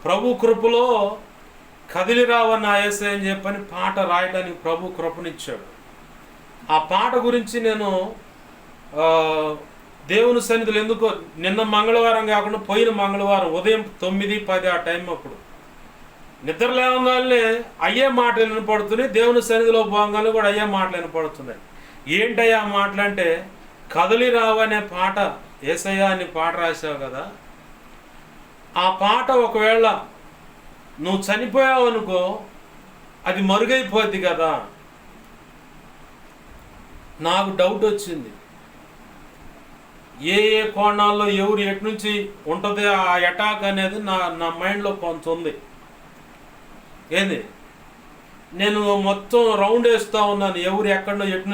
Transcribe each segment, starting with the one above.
ప్రభు కృపలో కదిలిరావన్న యేసయ్య అని చెప్పని పాట రాయడానికి ప్రభు కృపనిచ్చాడు. ఆ పాట గురించి నేను దేవుని సన్నిధిలో ఎందుకో నిన్న మంగళవారం కాకుండా పోయిన మంగళవారం ఉదయం 9-10 ఆ టైం అప్పుడు నిద్ర లేవగానే అయ్యే మాటలు వినపడుతున్నాయి. దేవుని సన్నిధిలో పోగానే కూడా అయ్యే మాటలు వినపడుతున్నాయి. ఏంటయ్యా మాటలు అంటే, కదలి రావు అనే పాట, యేసయ్య అని పాట రాసావు కదా, ఆ పాట ఒకవేళ నువ్వు చనిపోయావు అనుకో అది మరుగైపోద్ది కదా. నాకు డౌట్ వచ్చింది, ఏ ఏ కోణాల్లో ఎవరు ఎటు నుంచి ఉంటుంది ఆ అటాక్ అనేది నా మైండ్లో కొంత ఉంది. ఏంది, నేను మొత్తం రౌండ్ వేస్తూ ఉన్నాను, ఎవరు ఎక్కడో ఎటు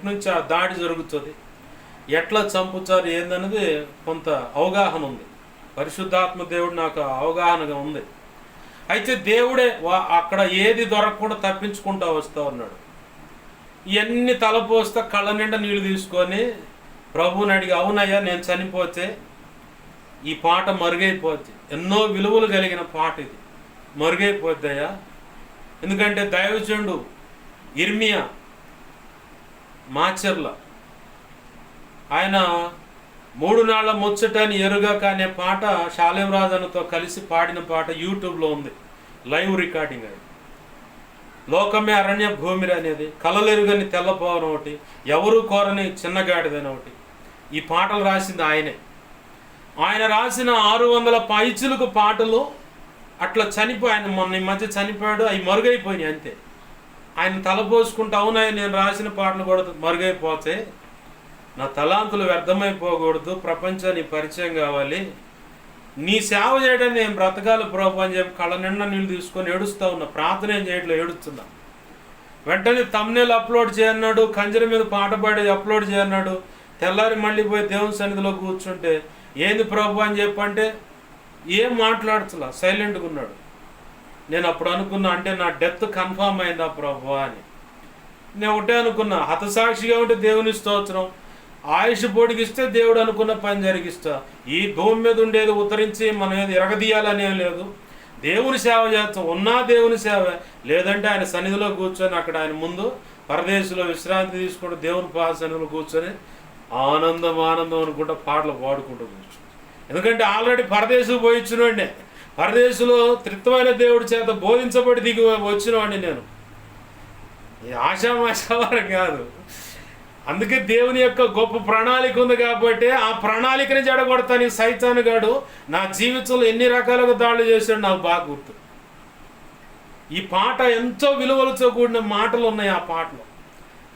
నుంచి ఆ దాడి జరుగుతుంది, ఎట్లా చంపుతారు ఏందనేది కొంత అవగాహన ఉంది. పరిశుద్ధాత్మ దేవుడు నాకు అవగాహనగా ఉంది. అయితే దేవుడే అక్కడ ఏది దొరకకుండా తప్పించుకుంటూ వస్తూ ఉన్నాడు. ఇవన్నీ తలపోస్తా కళ్ళ నిండా నీళ్ళు తీసుకొని ప్రభువుని అడిగి, అవునయ్యా నేను చనిపోతే ఈ పాట మరుగైపోద్ది, ఎన్నో విలువలు కలిగిన పాట ఇది మరుగైపోద్దయ్యా. ఎందుకంటే దైవజనుడు ఇర్మియా మాచర్ల ఆయన 3 నాళ్ల ముచ్చటని ఎరుగక అనే పాట షాలేం రాజన్నతో కలిసి పాడిన పాట యూట్యూబ్లో ఉంది, లైవ్ రికార్డింగ్. అది లోకమే అరణ్య భూమి అనేది, కలలెరుగని తెల్లపోవడం ఒకటి, ఎవరు కోరని చిన్నగాడిదని ఒకటి. ఈ పాటలు రాసింది ఆయనే. ఆయన రాసిన 600 పైచులకు పాటలు అట్లా ఆయన మొన్న ఈ మధ్య చనిపోయాడు, అవి మరుగైపోయినాయి అంతే. ఆయన తలపోసుకుంటూ, అవునాయి నేను రాసిన పాటలు కూడా మరుగైపోతే నా తలాంతులు వ్యర్థమైపోకూడదు, ప్రపంచానికి పరిచయం కావాలి, నీ సేవ చేయడానికి నేను బ్రతకాలి ప్రభు అని చెప్పి కళ్ళ నిండా నీళ్ళు తీసుకొని ఏడుస్తూ ఉన్నా. ప్రార్థన ఏం చేయట్లేదు, ఏడుస్తున్నా. వెంటనే తమ్నేల్ అప్లోడ్ చేయన్నాడు, కంజర మీద పాట పాడి అప్లోడ్ చేయన్నాడు. తెల్లారి మళ్ళీ పోయి దేవుని సన్నిధిలో కూర్చుంటే, ఏంది ప్రభు అని చెప్పంటే ఏం మాట్లాడుతున్నా, సైలెంట్గా ఉన్నాడు. నేను అప్పుడు అనుకున్నా, అంటే నా డెత్ కన్ఫామ్ అయిందా ప్రభు అని. నేను ఒకటే అనుకున్నా, హతసాక్షిగా ఉంటే దేవుని స్తోత్రం, ఆయుష్ పొడిగిస్తే దేవుడు అనుకున్న పని జరిగిస్తా. ఈ భూమి మీద ఉండేది ఉత్తరించి మనం ఏది ఎరగదీయాలనే లేదు, దేవుని సేవ చేస్తాం. ఉన్నా దేవుని సేవ, లేదంటే ఆయన సన్నిధిలో కూర్చొని అక్కడ ఆయన ముందు పరదేశంలో విశ్రాంతి తీసుకుంటూ దేవుని సన్నిధిలో కూర్చొని ఆనందం అనుకుంటా పాటలు పాడుకుంటూ కూర్చొని. ఎందుకంటే ఆల్రెడీ పరదేశం పోయిచ్చినోండి, పరదేశంలో త్రిత్వమైన దేవుడి చేత బోధించబడి దిగి వచ్చినవాడిని నేను. ఆశామాశావారం కాదు. అందుకే దేవుని యొక్క గొప్ప ప్రణాళిక ఉంది కాబట్టి ఆ ప్రణాళికని జడగొడతాను. సైతాను గాడు నా జీవితంలో ఎన్ని రకాలుగా దాడులు చేశాడు నాకు బాగా గుర్తు. ఈ పాట ఎంతో విలువలతో కూడిన మాటలు ఉన్నాయి ఆ పాటలో.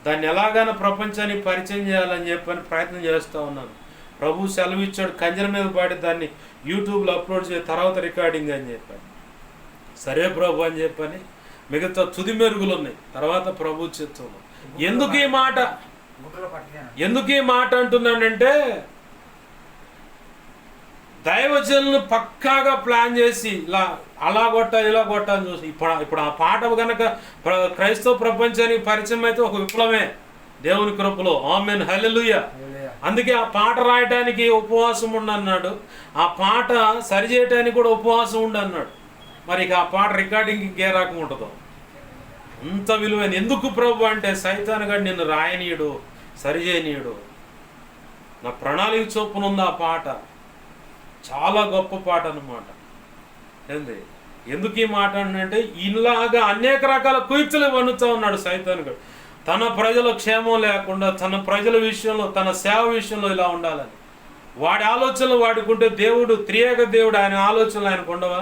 దాన్ని ఎలాగైనా ప్రపంచానికి పరిచయం చేయాలని చెప్పని ప్రయత్నం చేస్తూ ఉన్నాను. ప్రభు సెలవు ఇచ్చాడు, కంజర మీద పాడి దాన్ని యూట్యూబ్లో అప్లోడ్ చేసి తర్వాత రికార్డింగ్ అని చెప్పాను. సరే ప్రభు అని చెప్పని మిగతా తుది మెరుగులు ఉన్నాయి తర్వాత ప్రభు చిత్తంలో. ఎందుకు ఈ మాట అంటున్నానంటే, దైవజనులను పక్కాగా ప్లాన్ చేసి అలా కొట్టాలి ఇలా కొట్టాలని చూసి ఇప్పుడు ఆ పాట కనుక క్రైస్తవ ప్రపంచానికి పరిచయం అయితే ఒక విప్లవమే దేవుని కృపలో. ఆమేన్, హల్లెలూయా. అందుకే ఆ పాట రాయడానికి ఉపవాసం ఉండన్నాడు, ఆ పాట సరిచేయటానికి కూడా ఉపవాసం ఉండన్నాడు. మరి ఇక ఆ పాట రికార్డింగ్ ఇంకే రకం ఉంటుందో, అంత విలువైన. ఎందుకు ప్రభు అంటే, సైతాను గాడు నిన్ను రాయనీయుడు, సరిచేయనీయుడు. నా ప్రణాళిక చొప్పున ఉంది ఆ పాట, చాలా గొప్ప పాట అన్నమాట. ఏంది, ఎందుకు ఈ మాట అంటే, ఇలాగా అనేక రకాల కుయుక్తులు వన్నుతూ ఉన్నాడు సైతాను గాడు. తన ప్రజల క్షేమం లేకుండా, తన ప్రజల విషయంలో, తన సేవ విషయంలో ఇలా ఉండాలని వాడి ఆలోచనలు వాడుకుంటే, దేవుడు త్రియేక దేవుడు ఆయన ఆలోచనలు ఆయనకు ఉండవా?